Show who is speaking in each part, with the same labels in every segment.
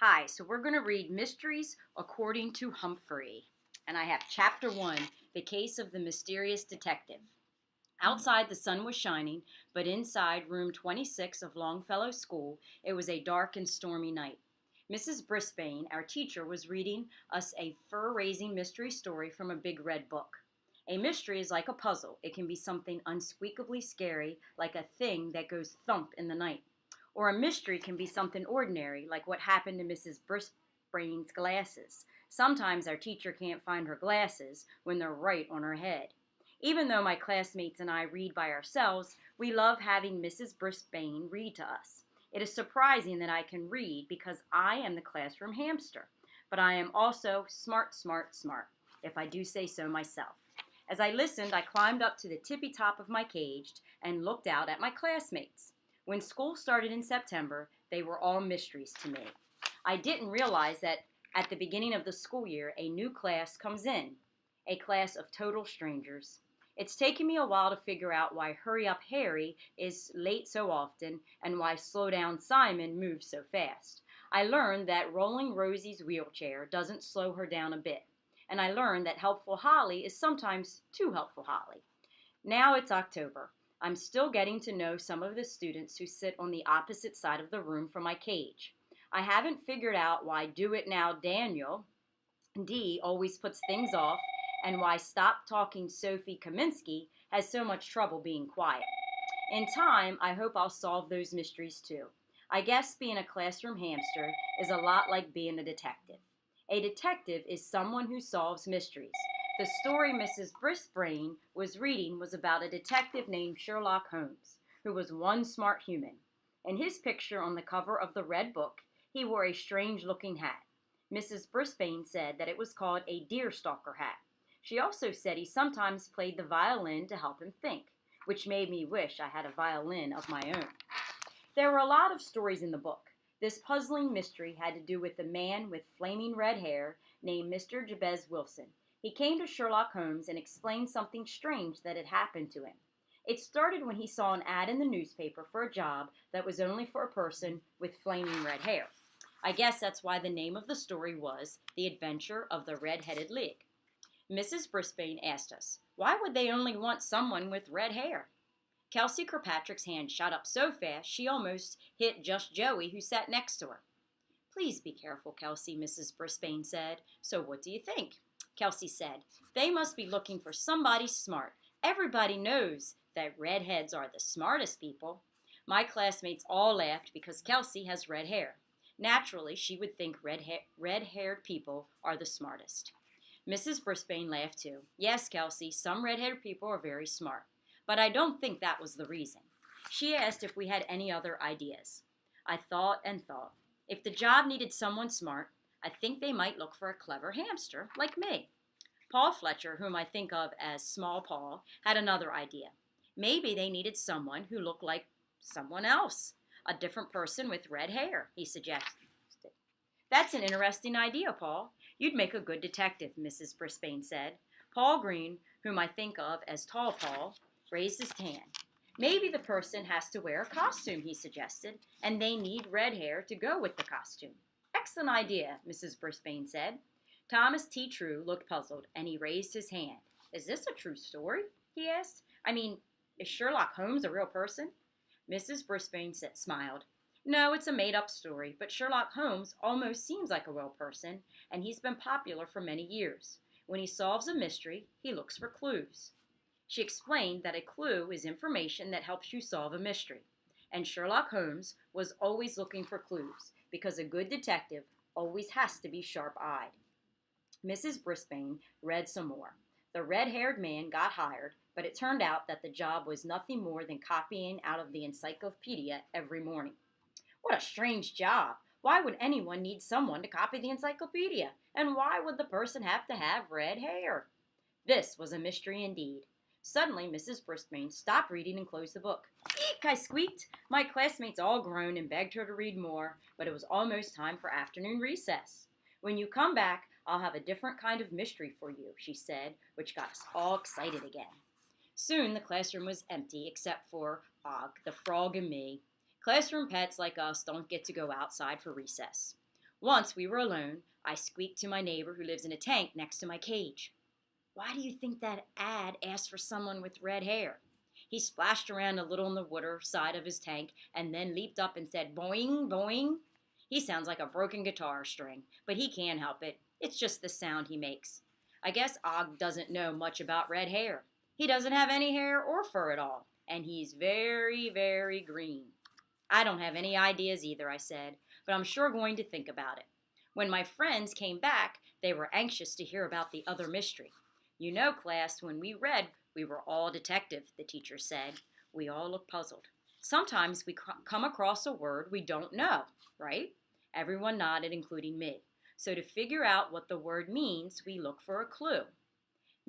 Speaker 1: Hi, so we're going to read Mysteries According to Humphrey. And I have Chapter 1, The Case of the Mysterious Detective. Outside, the sun was shining, but inside room 26 of Longfellow School, it was a dark and stormy night. Mrs. Brisbane, our teacher, was reading us a fur-raising mystery story from a big red book. A mystery is like a puzzle. It can be something unspeakably scary, like a thing that goes thump in the night. Or a mystery can be something ordinary, like what happened to Mrs. Brisbane's glasses. Sometimes our teacher can't find her glasses when they're right on her head. Even though my classmates and I read by ourselves, we love having Mrs. Brisbane read to us. It is surprising that I can read because I am the classroom hamster, but I am also smart, smart, smart, if I do say so myself. As I listened, I climbed up to the tippy top of my cage and looked out at my classmates. When school started in September, they were all mysteries to me. I didn't realize that at the beginning of the school year, a new class comes in, a class of total strangers. It's taken me a while to figure out why Hurry Up Harry is late so often and why Slow Down Simon moves so fast. I learned that rolling Rosie's wheelchair doesn't slow her down a bit. And I learned that Helpful Holly is sometimes too helpful Holly. Now it's October. I'm still getting to know some of the students who sit on the opposite side of the room from my cage. I haven't figured out why Do It Now Daniel D always puts things off and why Stop Talking Sophie Kaminsky has so much trouble being quiet. In time, I hope I'll solve those mysteries too. I guess being a classroom hamster is a lot like being a detective. A detective is someone who solves mysteries. The story Mrs. Brisbane was reading was about a detective named Sherlock Holmes, who was one smart human. In his picture on the cover of the red book, he wore a strange-looking hat. Mrs. Brisbane said that it was called a deerstalker hat. She also said he sometimes played the violin to help him think, which made me wish I had a violin of my own. There were a lot of stories in the book. This puzzling mystery had to do with a man with flaming red hair named Mr. Jabez Wilson. He came to Sherlock Holmes and explained something strange that had happened to him. It started when he saw an ad in the newspaper for a job that was only for a person with flaming red hair. I guess that's why the name of the story was The Adventure of the Red-Headed League. Mrs. Brisbane asked us, why would they only want someone with red hair? Kelsey Kirkpatrick's hand shot up so fast she almost hit just Joey, who sat next to her. Please be careful, Kelsey, Mrs. Brisbane said. So what do you think? Kelsey said, they must be looking for somebody smart. Everybody knows that redheads are the smartest people. My classmates all laughed because Kelsey has red hair. Naturally, she would think red-haired people are the smartest. Mrs. Brisbane laughed too. Yes, Kelsey, some red-haired people are very smart. But I don't think that was the reason. She asked if we had any other ideas. I thought and thought. If the job needed someone smart, I think they might look for a clever hamster like me. Paul Fletcher, whom I think of as Small Paul, had another idea. Maybe they needed someone who looked like someone else, a different person with red hair, he suggested. That's an interesting idea, Paul. You'd make a good detective, Mrs. Brisbane said. Paul Green, whom I think of as Tall Paul, raised his hand. Maybe the person has to wear a costume, he suggested, and they need red hair to go with the costume. Excellent idea, Mrs. Brisbane said. Thomas T. True looked puzzled, and he raised his hand. Is this a true story? He asked. I mean, is Sherlock Holmes a real person? Mrs. Brisbane smiled. No, it's a made-up story, but Sherlock Holmes almost seems like a real person, and he's been popular for many years. When he solves a mystery, he looks for clues. She explained that a clue is information that helps you solve a mystery, and Sherlock Holmes was always looking for clues, because a good detective always has to be sharp-eyed. Mrs. Brisbane read some more. The red-haired man got hired, but it turned out that the job was nothing more than copying out of the encyclopedia every morning. What a strange job! Why would anyone need someone to copy the encyclopedia? And why would the person have to have red hair? This was a mystery indeed. Suddenly, Mrs. Brisbane stopped reading and closed the book. Eek! I squeaked. My classmates all groaned and begged her to read more, but it was almost time for afternoon recess. When you come back, I'll have a different kind of mystery for you, she said, which got us all excited again. Soon the classroom was empty except for Og, the frog, and me. Classroom pets like us don't get to go outside for recess. Once we were alone, I squeaked to my neighbor who lives in a tank next to my cage. Why do you think that ad asked for someone with red hair? He splashed around a little on the water side of his tank and then leaped up and said, boing, boing. He sounds like a broken guitar string, but he can't help it. It's just the sound he makes. I guess Og doesn't know much about red hair. He doesn't have any hair or fur at all, and he's very, very green. I don't have any ideas either, I said, but I'm sure going to think about it. When my friends came back, they were anxious to hear about the other mystery. You know, class, when we read, we were all detectives, the teacher said. We all looked puzzled. Sometimes we come across a word we don't know, right? Everyone nodded, including me. So to figure out what the word means, we look for a clue.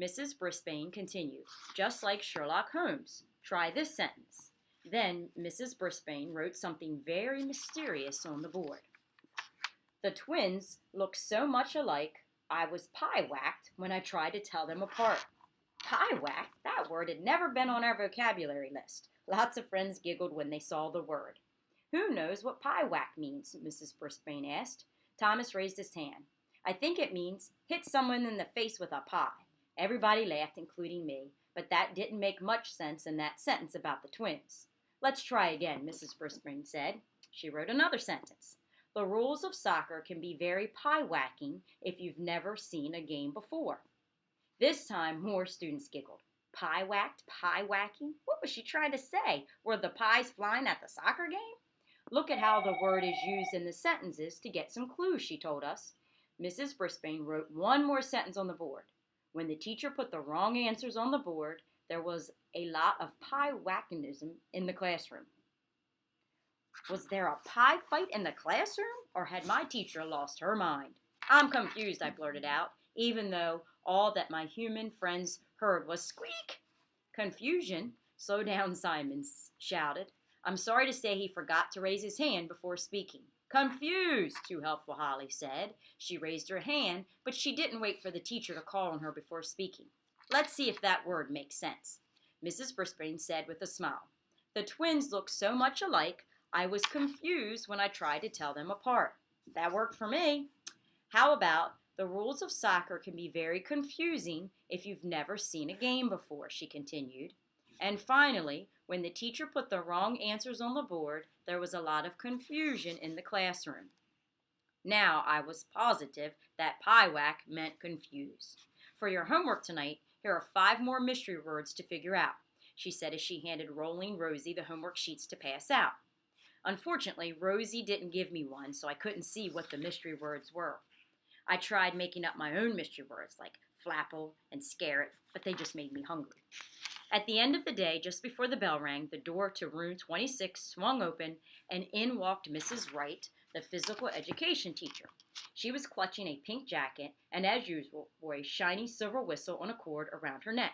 Speaker 1: Mrs. Brisbane continued, just like Sherlock Holmes. Try this sentence. Then Mrs. Brisbane wrote something very mysterious on the board. The twins looked so much alike, I was pie-whacked when I tried to tell them apart. Pie-whacked? That word had never been on our vocabulary list. Lots of friends giggled when they saw the word. Who knows what pie-whack means? Mrs. Brisbane asked. Thomas raised his hand. I think it means hit someone in the face with a pie. Everybody laughed, including me, but that didn't make much sense in that sentence about the twins. Let's try again, Mrs. Brisbane said. She wrote another sentence. The rules of soccer can be very pie-whacking if you've never seen a game before. This time, more students giggled. Pie-whacked, pie-whacking? What was she trying to say? Were the pies flying at the soccer game? Look at how the word is used in the sentences to get some clues, she told us. Mrs. Brisbane wrote one more sentence on the board. When the teacher put the wrong answers on the board, there was a lot of pie-whackingism in the classroom. Was there a pie fight in the classroom, or had my teacher lost her mind? I'm confused, I blurted out, even though all that my human friends heard was squeak. Confusion? Slow down, Simon shouted. I'm sorry to say he forgot to raise his hand before speaking. Confused, Too Helpful Holly said. She raised her hand, but she didn't wait for the teacher to call on her before speaking. Let's see if that word makes sense, Mrs. Brisbane said with a smile. The twins looked so much alike, I was confused when I tried to tell them apart. That worked for me. How about the rules of soccer can be very confusing if you've never seen a game before, she continued. And finally, when the teacher put the wrong answers on the board, there was a lot of confusion in the classroom. Now I was positive that pie-whack meant confuse. For your homework tonight, here are 5 more mystery words to figure out, she said as she handed Rolling Rosie the homework sheets to pass out. Unfortunately, Rosie didn't give me one, so I couldn't see what the mystery words were. I tried making up my own mystery words like flapple and scarret, but they just made me hungry. At the end of the day, just before the bell rang, the door to room 26 swung open, and in walked Mrs. Wright, the physical education teacher. She was clutching a pink jacket and, as usual, wore a shiny silver whistle on a cord around her neck.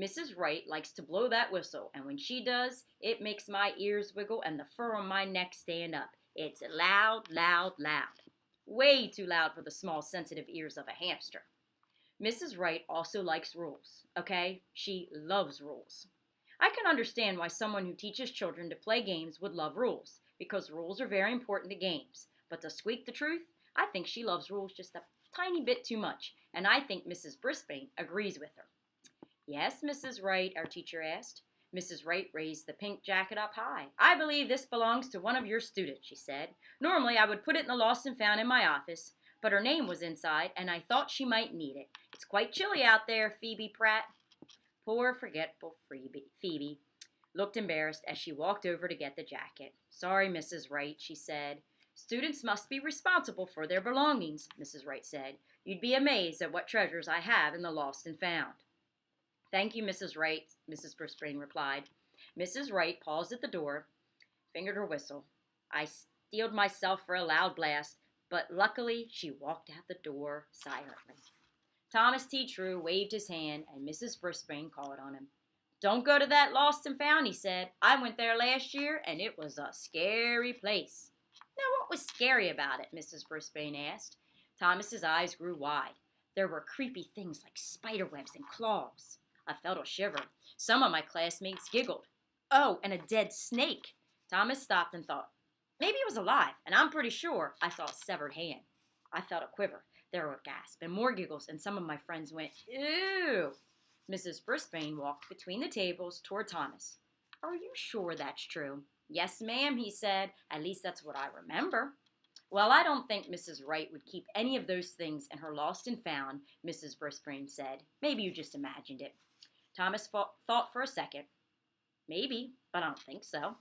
Speaker 1: Mrs. Wright likes to blow that whistle, and when she does, it makes my ears wiggle and the fur on my neck stand up. It's loud, loud, loud. Way too loud for the small, sensitive ears of a hamster. Mrs. Wright also likes rules, okay? She loves rules. I can understand why someone who teaches children to play games would love rules, because rules are very important to games. But to squeak the truth, I think she loves rules just a tiny bit too much, and I think Mrs. Brisbane agrees with her. Yes, Mrs. Wright, our teacher asked. Mrs. Wright raised the pink jacket up high. I believe this belongs to one of your students, she said. Normally I would put it in the lost and found in my office, but her name was inside, and I thought she might need it. It's quite chilly out there, Phoebe Pratt. Poor, forgetful Phoebe looked embarrassed as she walked over to get the jacket. Sorry, Mrs. Wright, she said. Students must be responsible for their belongings, Mrs. Wright said. You'd be amazed at what treasures I have in the lost and found. Thank you, Mrs. Wright, Mrs. Brisbane replied. Mrs. Wright paused at the door, fingered her whistle. I steeled myself for a loud blast, but luckily she walked out the door silently. Thomas T. True waved his hand, and Mrs. Brisbane called on him. Don't go to that lost and found, he said. I went there last year, and it was a scary place. Now, what was scary about it? Mrs. Brisbane asked. Thomas's eyes grew wide. There were creepy things like spiderwebs and claws. I felt a shiver. Some of my classmates giggled. Oh, and a dead snake. Thomas stopped and thought. Maybe it was alive, and I'm pretty sure I saw a severed hand. I felt a quiver. There were gasps and more giggles, and some of my friends went, ew. Mrs. Brisbane walked between the tables toward Thomas. Are you sure that's true? Yes, ma'am, he said. At least that's what I remember. Well, I don't think Mrs. Wright would keep any of those things in her lost and found, Mrs. Brisbane said. Maybe you just imagined it. Thomas thought for a second. Maybe, but I don't think so.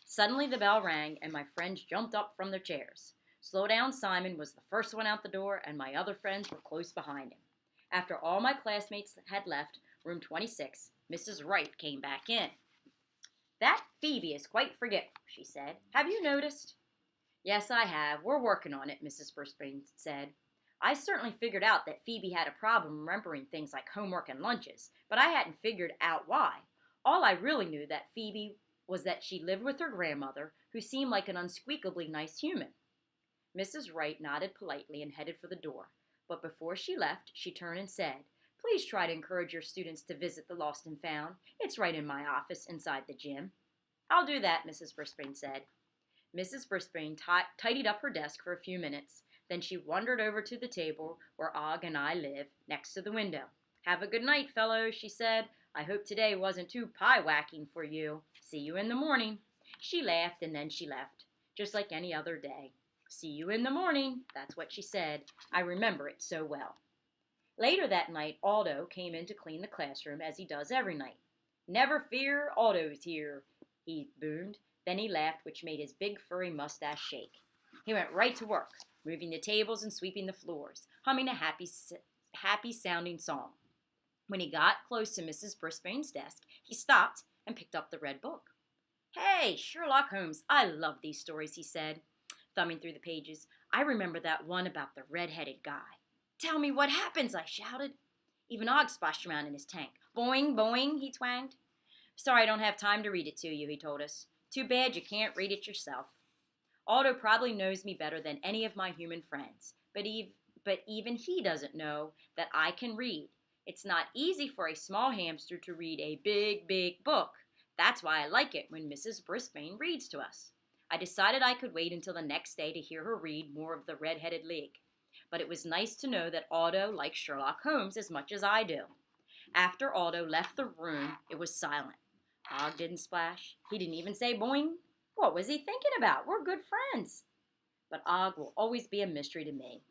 Speaker 1: Suddenly the bell rang, and my friends jumped up from their chairs. Slow Down Simon was the first one out the door, and my other friends were close behind him. After all my classmates had left room 26, Mrs. Wright came back in. That Phoebe is quite forgetful, she said. Have you noticed? Yes, I have. We're working on it, Mrs. Brisbane said. I certainly figured out that Phoebe had a problem remembering things like homework and lunches, but I hadn't figured out why. All I really knew that Phoebe was that she lived with her grandmother, who seemed like an unsqueakably nice human. Mrs. Wright nodded politely and headed for the door, but before she left, she turned and said, Please try to encourage your students to visit the Lost and Found. It's right in my office inside the gym. I'll do that, Mrs. Brisbane said. Mrs. Brisbane tidied up her desk for a few minutes. Then she wandered over to the table where Og and I live, next to the window. Have a good night, fellows, she said. I hope today wasn't too pie-whacking for you. See you in the morning. She laughed and then she left, just like any other day. See you in the morning, that's what she said. I remember it so well. Later that night, Aldo came in to clean the classroom as he does every night. Never fear, Aldo's here, he boomed. Then he laughed, which made his big furry mustache shake. He went right to work, moving the tables and sweeping the floors, humming a happy-sounding song. When he got close to Mrs. Brisbane's desk, he stopped and picked up the red book. Hey, Sherlock Holmes, I love these stories, he said, thumbing through the pages. I remember that one about the red-headed guy. Tell me what happens, I shouted. Even Og splashed around in his tank. Boing, boing, he twanged. Sorry I don't have time to read it to you, he told us. Too bad you can't read it yourself. Aldo probably knows me better than any of my human friends, but even he doesn't know that I can read. It's not easy for a small hamster to read a big, big book. That's why I like it when Mrs. Brisbane reads to us. I decided I could wait until the next day to hear her read more of the Red-Headed League. But it was nice to know that Aldo likes Sherlock Holmes as much as I do. After Aldo left the room, it was silent. Og didn't splash. He didn't even say boing. What was he thinking about? We're good friends. But Og will always be a mystery to me.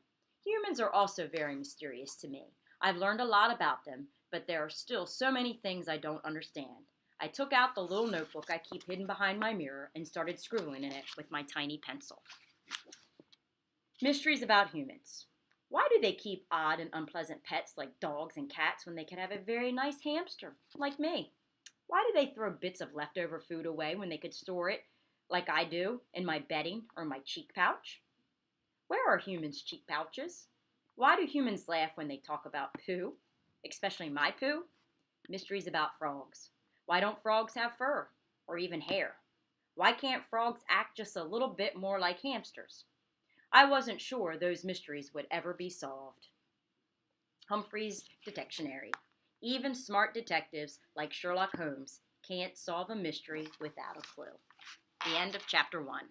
Speaker 1: Humans are also very mysterious to me. I've learned a lot about them, but there are still so many things I don't understand. I took out the little notebook I keep hidden behind my mirror and started scribbling in it with my tiny pencil. Mysteries about humans. Why do they keep odd and unpleasant pets like dogs and cats when they could have a very nice hamster, like me? Why do they throw bits of leftover food away when they could store it, like I do, in my bedding or my cheek pouch? Where are humans' cheek pouches? Why do humans laugh when they talk about poo, especially my poo? Mysteries about frogs. Why don't frogs have fur or even hair? Why can't frogs act just a little bit more like hamsters? I wasn't sure those mysteries would ever be solved. Humphrey's Detectionary. Even smart detectives like Sherlock Holmes can't solve a mystery without a clue. The end of chapter 1.